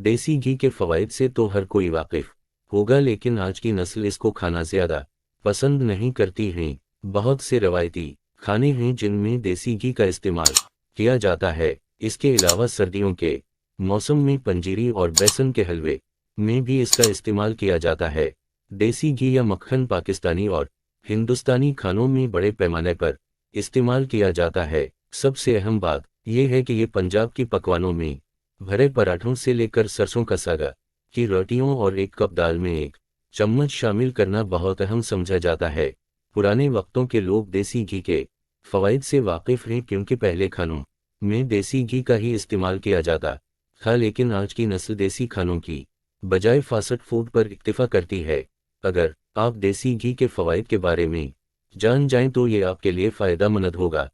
देसी घी के फ़वाइद से तो हर कोई वाकिफ होगा, लेकिन आज की नस्ल इसको खाना ज़्यादा पसंद नहीं करती है। बहुत से रवायती खाने हैं जिनमें देसी घी का इस्तेमाल किया जाता है। इसके अलावा सर्दियों के मौसम में पंजीरी और बेसन के हलवे में भी इसका इस्तेमाल किया जाता है। देसी घी या मक्खन पाकिस्तानी और हिंदुस्तानी खानों में बड़े पैमाने पर इस्तेमाल किया जाता है। सबसे अहम बात यह है कि ये पंजाब की पकवानों में भरे पराठों से लेकर सरसों का सागा की रोटियों और एक कप दाल में एक चम्मच शामिल करना बहुत अहम समझा जाता है। पुराने वक्तों के लोग देसी घी के फ़वाइद से वाकिफ़ हैं, क्योंकि पहले खानों में देसी घी का ही इस्तेमाल किया जाता था, लेकिन आज की नस्ल देसी खानों की बजाय फास्ट फूड पर इक्तिफा करती है। अगर आप देसी घी के फ़वाइद के बारे में जान जाएं तो ये आपके लिए फ़ायदेमंद होगा।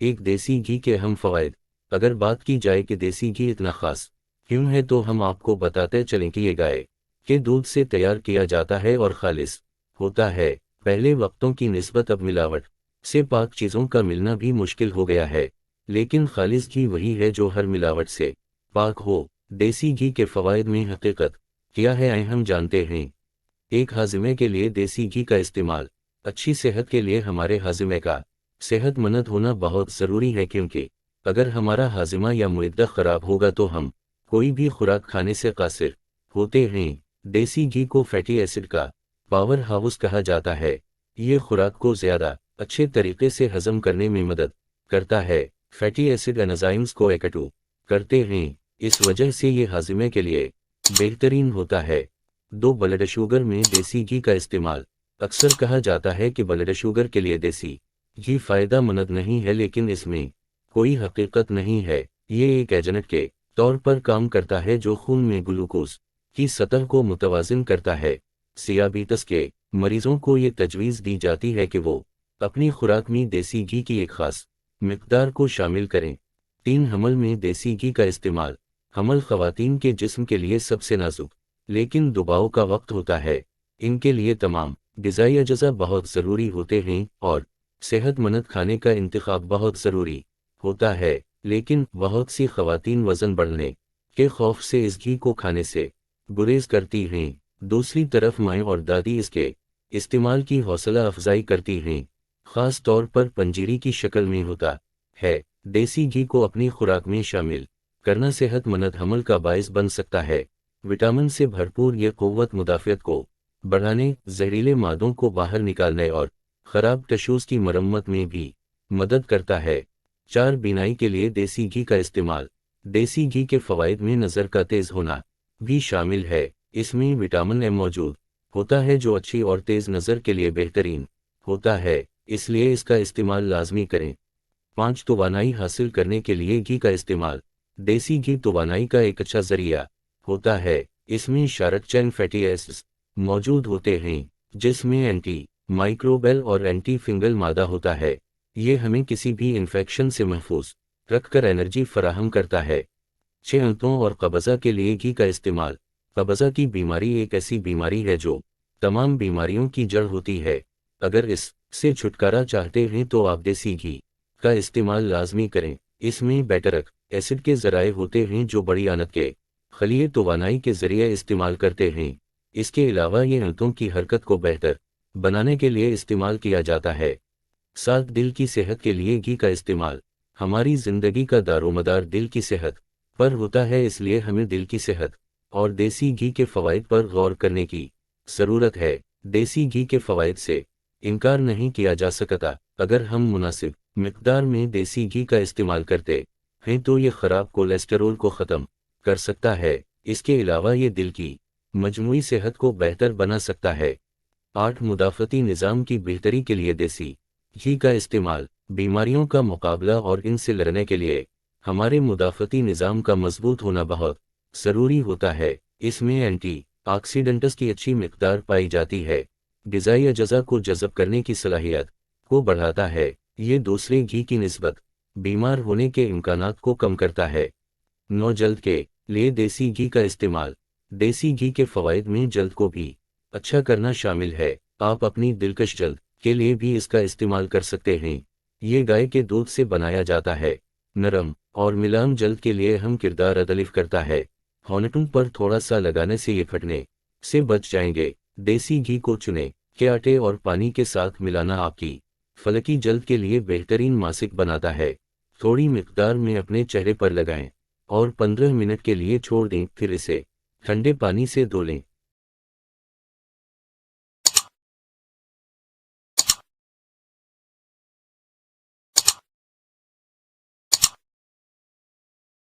एक देसी घी के अहम फ़वाइद। अगर बात की जाए कि देसी घी इतना ख़ास क्यों है, तो हम आपको बताते चलें कि ये गाय के दूध से तैयार किया जाता है और खालिस होता है। पहले वक्तों की निस्बत अब मिलावट से पाक चीज़ों का मिलना भी मुश्किल हो गया है, लेकिन खालिस घी वही है जो हर मिलावट से पाक हो। देसी घी के फ़वाइद में हकीकत क्या है हम जानते हैं। एक हाजिमे के लिए देसी घी का इस्तेमाल। अच्छी सेहत के लिए हमारे हाजिमे का सेहतमंद होना बहुत ज़रूरी है, क्योंकि अगर हमारा हाजिमा या मुइद्दा ख़राब होगा तो हम कोई भी खुराक खाने से कासिर होते हैं। देसी घी को फैटी एसिड का पावर हाउस कहा जाता है। ये खुराक को ज़्यादा अच्छे तरीके से हज़म करने में मदद करता है। फैटी एसिड एंजाइम्स को इकट्ठा करते हैं, इस वजह से ये हाजिमे के लिए बेहतरीन होता है। ब्लड शुगर में देसी घी का इस्तेमाल। अक्सर कहा जाता है कि ब्लड शुगर के लिए देसी घी फ़ायदेमंद नहीं है, लेकिन इसमें कोई हकीकत नहीं है। ये एक एजेंट के तौर पर काम करता है जो खून में ग्लूकोज की सतह को मुतवाज़िन करता है। सियाबितस के मरीजों को ये तजवीज़ दी जाती है कि वो अपनी खुराक में देसी घी की एक ख़ास मिकदार को शामिल करें। 3 हमल में देसी घी का इस्तेमाल। हमल ख़वातीन के जिस्म के लिए सबसे नाजुक लेकिन दबाव का वक्त होता है। इनके लिए तमाम ग़िज़ाई अज़्ज़ा बहुत ज़रूरी होते हैं और सेहतमंद खाने का इंतखाब बहुत ज़रूरी होता है, लेकिन बहुत सी ख़वातीन वज़न बढ़ने के खौफ से इस घी को खाने से गुरेज करती हैं। दूसरी तरफ माएँ और दादी इसके इस्तेमाल की हौसला अफजाई करती हैं, ख़ास तौर पर पंजीरी की शक्ल में होता है। देसी घी को अपनी खुराक में शामिल करना सेहतमंद हमल का बायस बन सकता है। विटामिन से भरपूर ये क़ुव्वत मुदाफ़ियत को बढ़ाने, जहरीले मादों को बाहर निकालने और ख़राब टिश्यूज़ की मरम्मत में भी मदद करता है। 4 बीनाई के लिए देसी घी का इस्तेमाल। देसी घी के फ़वाइद में नज़र का तेज़ होना भी शामिल है। इसमें विटामिन ए मौजूद होता है जो अच्छी और तेज़ नज़र के लिए बेहतरीन होता है, इसलिए इसका इस्तेमाल लाजमी करें। 5 तवानाई हासिल करने के लिए घी का इस्तेमाल। देसी घी तवानाई का एक अच्छा ज़रिया होता है। इसमें शार्ट चेन फैटी एसिड्स मौजूद होते हैं, जिसमें एंटी माइक्रोबियल और एंटी फंगल मादा होता है। ये हमें किसी भी इन्फेक्शन से महफूज रखकर एनर्जी फराहम करता है। छेंतों और कब्ज़ा के लिए घी का इस्तेमाल। कब्ज़ा की बीमारी एक ऐसी बीमारी है जो तमाम बीमारियों की जड़ होती है। अगर इससे छुटकारा चाहते हैं तो आप देसी घी का इस्तेमाल लाजमी करें। इसमें बेटरक एसिड के ज़राए होते हैं जो बड़ी आंत के खलिए तवानाई के ज़रिए इस्तेमाल करते हैं। इसके अलावा ये आंतों की हरकत को बेहतर बनाने के लिए इस्तेमाल किया जाता है। 7 दिल की सेहत के लिए घी का इस्तेमाल। हमारी ज़िंदगी का दारोमदार दिल की सेहत पर होता है, इसलिए हमें दिल की सेहत और देसी घी के फ़वाइद पर गौर करने की ज़रूरत है। देसी घी के फ़वाइद से इनकार नहीं किया जा सकता। अगर हम मुनासिब मिक़दार में देसी घी का इस्तेमाल करते हैं तो ये ख़राब कोलेस्टेरोल को ख़त्म कर सकता है। इसके अलावा ये दिल की मजमूई सेहत को बेहतर बना सकता है। 8 मुदाफ़ती निज़ाम की बेहतरी के लिए देसी घी का इस्तेमाल। बीमारियों का मुकाबला और इनसे लड़ने के लिए हमारे मुदाफ़ती निज़ाम का मजबूत होना बहुत ज़रूरी होता है। इसमें एंटी ऑक्सीडेंट्स की अच्छी मिक़दार पाई जाती है। ग़िज़ाई अज़्ज़ा को जज़ब करने की सलाहियत को बढ़ाता है। ये दूसरे घी की निस्बत बीमार होने के इम्कानात को कम करता है। 9 जल्द के लिए देसी घी का इस्तेमाल। देसी घी के फ़वाइद में जल्द को भी अच्छा करना शामिल है। आप अपनी दिलकश जल्द के लिए भी इसका इस्तेमाल कर सकते हैं। ये गाय के दूध से बनाया जाता है। नरम और मुलायम जल्द के लिए अहम किरदार अदा करता है। होंठों पर थोड़ा सा लगाने से ये फटने से बच जाएंगे। देसी घी को चुनें के आटे और पानी के साथ मिलाना आपकी फलकी जल्द के लिए बेहतरीन मासिक बनाता है। थोड़ी मिकदार में अपने चेहरे पर लगाएं और 15 मिनट के लिए छोड़ दें, फिर इसे ठंडे पानी से धो लें।